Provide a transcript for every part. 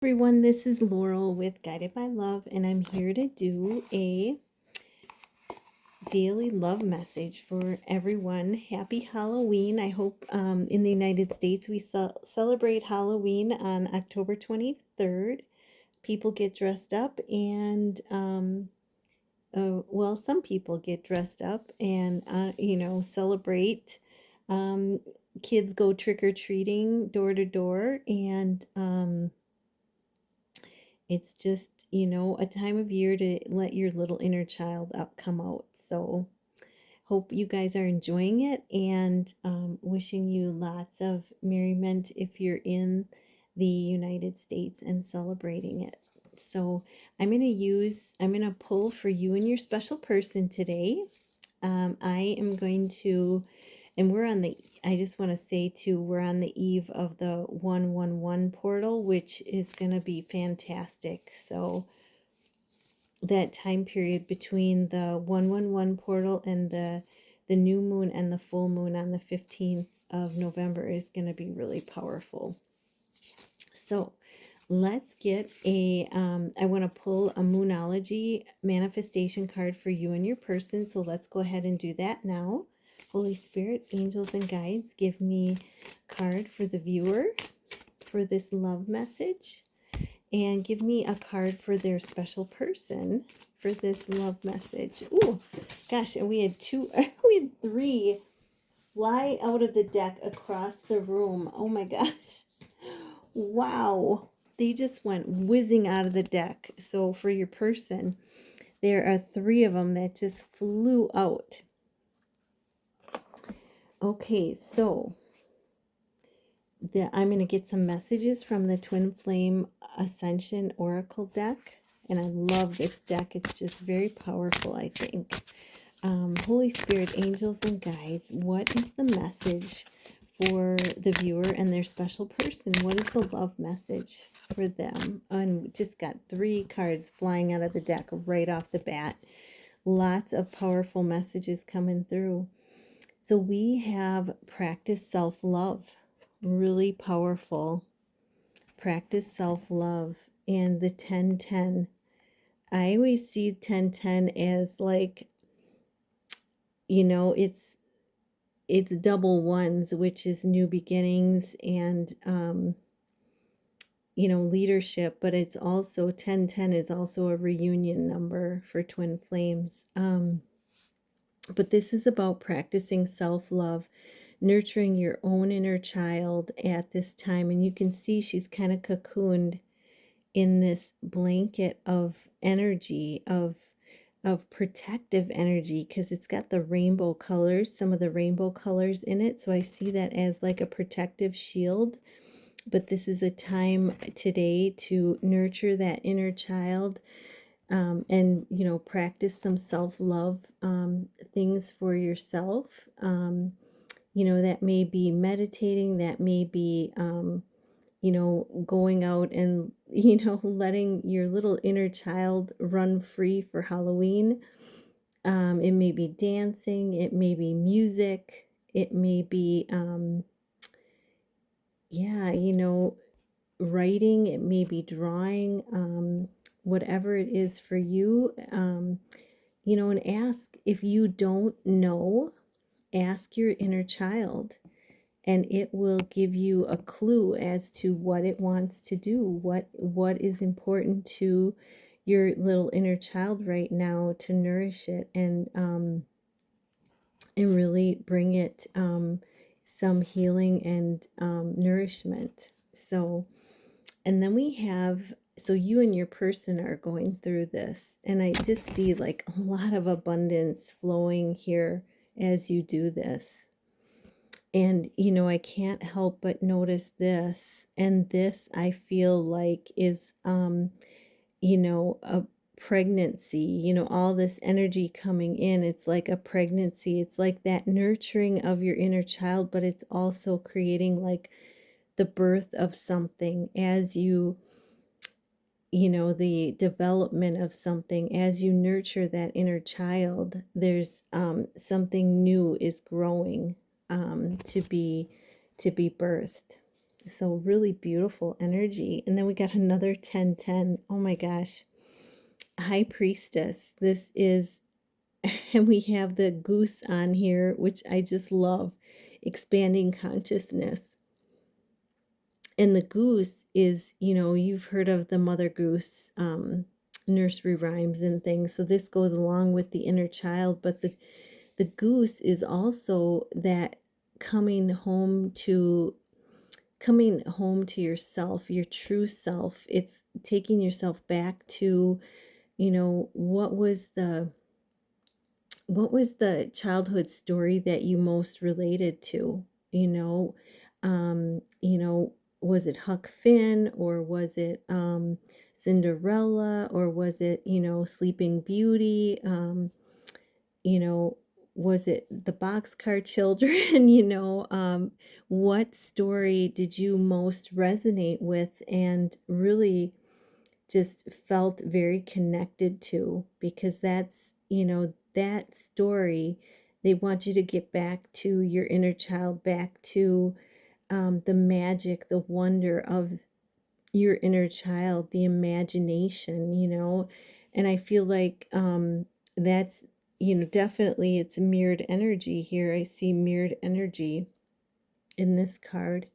Everyone, this is Laurel with Guided by Love, and I'm here to do a daily love message for everyone. Happy Halloween. I hope in the United States we celebrate Halloween on October 23rd. People get dressed up and well, some people get dressed up and celebrate. um, Kids go trick-or-treating door to door, and it's just, a time of year to let your little inner child up come out. So hope you guys are enjoying it, and wishing you lots of merriment if you're in the United States and celebrating it. So I'm going to pull for you and your special person today. I am going to, and I just want to say too, we're on the eve of the 111 portal, which is going to be fantastic. So that time period between the 111 portal and the new moon and the full moon on the 15th of November is going to be really powerful. So let's get I want to pull a Moonology manifestation card for you and your person. So let's go ahead and do that now. Holy Spirit, angels, and guides, give me a card for the viewer for this love message, and give me a card for their special person for this love message. Ooh, gosh, and we had three fly out of the deck across the room. Oh my gosh. Wow. They just went whizzing out of the deck. So for your person, there are three of them that just flew out. Okay, so I'm going to get some messages from the Twin Flame Ascension Oracle deck. And I love this deck. It's just very powerful, I think. Holy Spirit, angels, and guides, what is the message for the viewer and their special person? What is the love message for them? And we just got three cards flying out of the deck right off the bat. Lots of powerful messages coming through. So we have practice self-love. Really powerful. Practice self-love. And the 1010. I always see 1010 as like, it's double ones, which is new beginnings and leadership, but it's also 1010 is also a reunion number for twin flames. But this is about practicing self-love, nurturing your own inner child at this time. And you can see she's kind of cocooned in this blanket of energy, of protective energy, because it's got the rainbow colors, some of the rainbow colors in it. So I see that as like a protective shield. But this is a time today to nurture that inner child, and practice some self-love things for yourself. That may be meditating, that may be going out and, letting your little inner child run free for Halloween. It may be dancing, it may be music, it may be, writing, it may be drawing, whatever it is for you, and ask if you don't know, ask your inner child. And it will give you a clue as to what it wants to do, what is important to your little inner child right now to nourish it, and really bring it some healing and nourishment. So, and then so you and your person are going through this, and I just see like a lot of abundance flowing here as you do this. And, I can't help but notice this. And this I feel like is, a pregnancy, all this energy coming in. It's like a pregnancy. It's like that nurturing of your inner child, but it's also creating like the birth of something as the development of something. As you nurture that inner child, there's something new is growing, to be birthed. So really beautiful energy. And then we got another 1010. Oh my gosh. High Priestess. This is, and we have the goose on here, which I just love. Expanding consciousness. And the goose is, you've heard of the mother goose, nursery rhymes and things. So this goes along with the inner child, but the goose is also that coming home to yourself, your true self. It's taking yourself back to, what was the childhood story that you most related to? You know, um, you know, was it Huck Finn, or was it Cinderella, or was it, Sleeping Beauty? You know, was it the Boxcar Children? What story did you most resonate with and really just felt very connected to? Because that's, that story, they want you to get back to your inner child, back to the magic, the wonder of your inner child, the imagination, and I feel like that's, definitely it's mirrored energy here. I see mirrored energy in this card.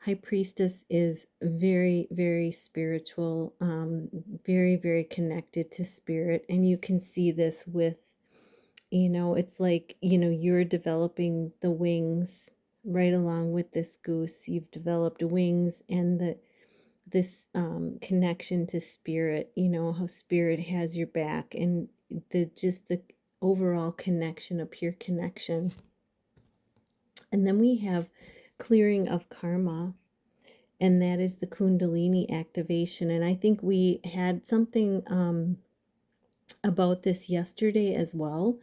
High Priestess is very, very spiritual, very, very connected to spirit. And you can see this with, it's like, you're developing the wings right along with this goose. You've developed wings and this connection to spirit, how spirit has your back, and the overall connection, a pure connection. And then we have clearing of karma, and that is the kundalini activation. And I think we had something about this yesterday as well,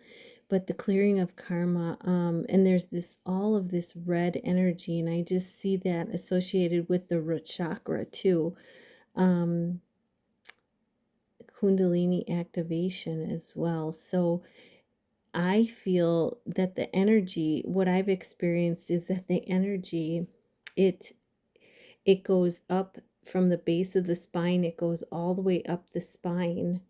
but the clearing of karma, and there's this, all of this red energy, and I just see that associated with the root chakra too. Kundalini activation as well. So I feel that the energy, what I've experienced is that the energy, it it goes up from the base of the spine, it goes all the way up the spine.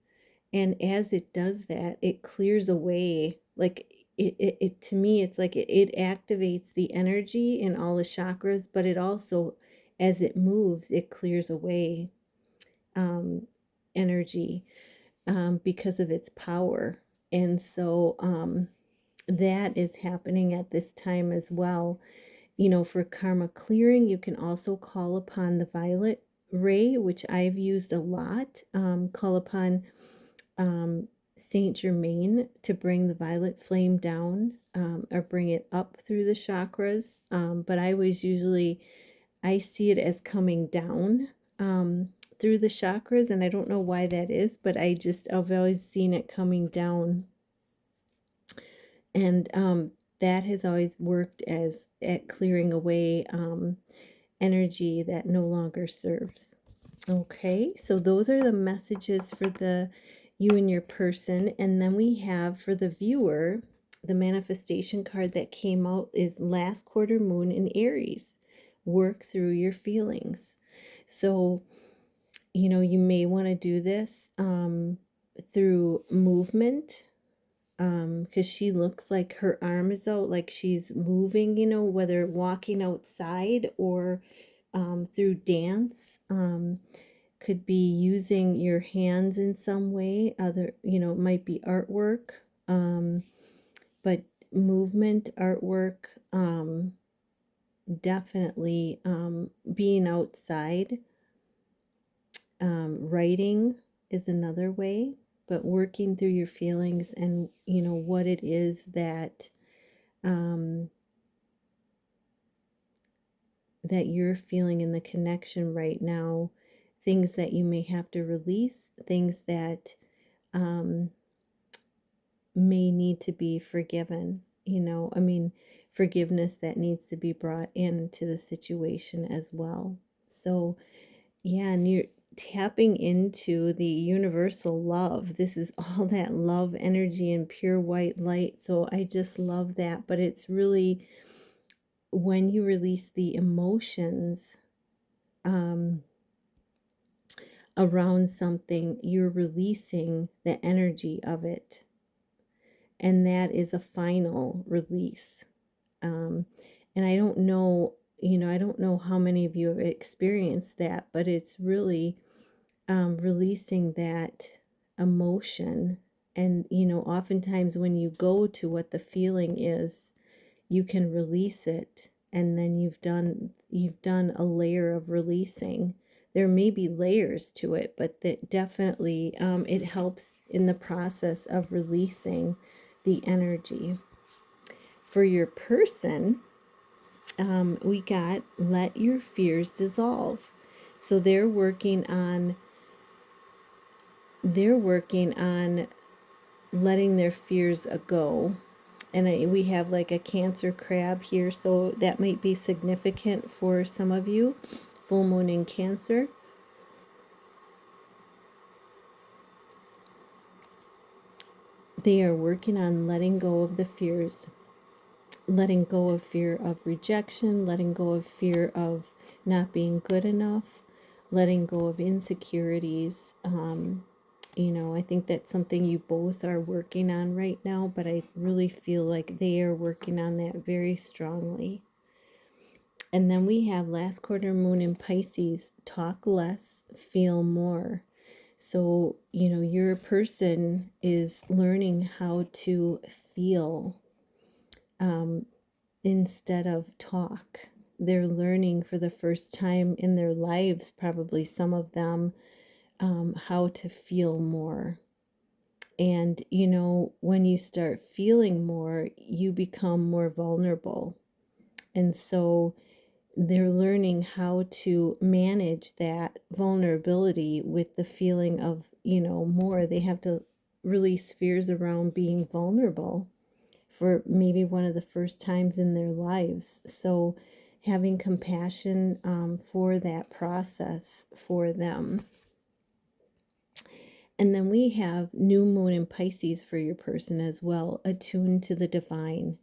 And as it does that, it clears away, like it to me, it's like it activates the energy in all the chakras, but it also, as it moves, it clears away energy, because of its power. And so that is happening at this time as well. For karma clearing, you can also call upon the violet ray, which I've used a lot. Call upon Saint Germain to bring the violet flame down, or bring it up through the chakras. But I see it as coming down through the chakras, and I don't know why that is, but I've always seen it coming down. And that has always worked as at clearing away energy that no longer serves. Okay, so those are the messages for you and your person. And then we have for the viewer, the manifestation card that came out is last quarter moon in Aries. Work through your feelings. So, you may want to do this through movement, because she looks like her arm is out, like she's moving, whether walking outside or through dance. Could be using your hands in some way. Other, it might be artwork, but movement, artwork, definitely being outside. Writing is another way, but working through your feelings and what it is that that you're feeling in the connection right now, things that you may have to release, things that may need to be forgiven, forgiveness that needs to be brought into the situation as well. So yeah, and tapping into the universal love. This is all that love energy and pure white light. So I just love that. But it's really when you release the emotions around something, you're releasing the energy of it. And that is a final release. And I don't know, I don't know how many of you have experienced that, but it's really releasing that emotion. And, oftentimes when you go to what the feeling is, you can release it. And then you've done a layer of releasing. There may be layers to it, but that definitely, it helps in the process of releasing the energy. For your person, we got let your fears dissolve. So they're working on letting their fears go. And we have like a Cancer crab here, so that might be significant for some of you. Full moon in Cancer. They are working on letting go of the fears, letting go of fear of rejection, letting go of fear of not being good enough, letting go of insecurities. I think that's something you both are working on right now, but I really feel like they are working on that very strongly. And then we have last quarter moon in Pisces, talk less, feel more. So, your person is learning how to feel instead of talk. They're learning for the first time in their lives, probably some of them, how to feel more. And, when you start feeling more, you become more vulnerable. And so they're learning how to manage that vulnerability with the feeling of, more. They have to release fears around being vulnerable for maybe one of the first times in their lives. So having compassion for that process for them. And then we have new moon in Pisces for your person as well, attuned to the divine.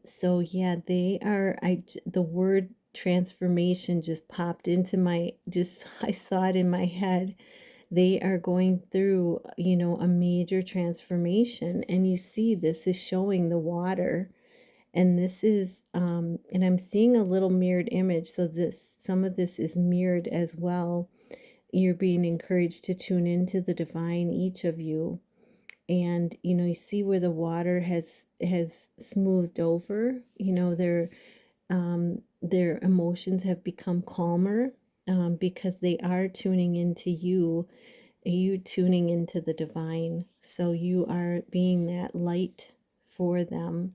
So yeah, they are, the word transformation just popped into I saw it in my head. They are going through, a major transformation. And you see, this is showing the water. And this is, and I'm seeing a little mirrored image. So some of this is mirrored as well. You're being encouraged to tune into the divine, each of you. And you see where the water has smoothed over. Their emotions have become calmer, because they are tuning into you tuning into the divine. So you are being that light for them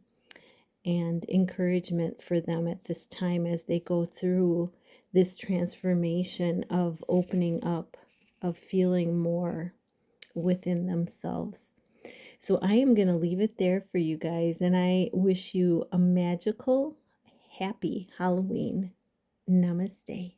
and encouragement for them at this time as they go through this transformation of opening up, of feeling more within themselves. So I am going to leave it there for you guys, and I wish you a magical, happy Halloween. Namaste.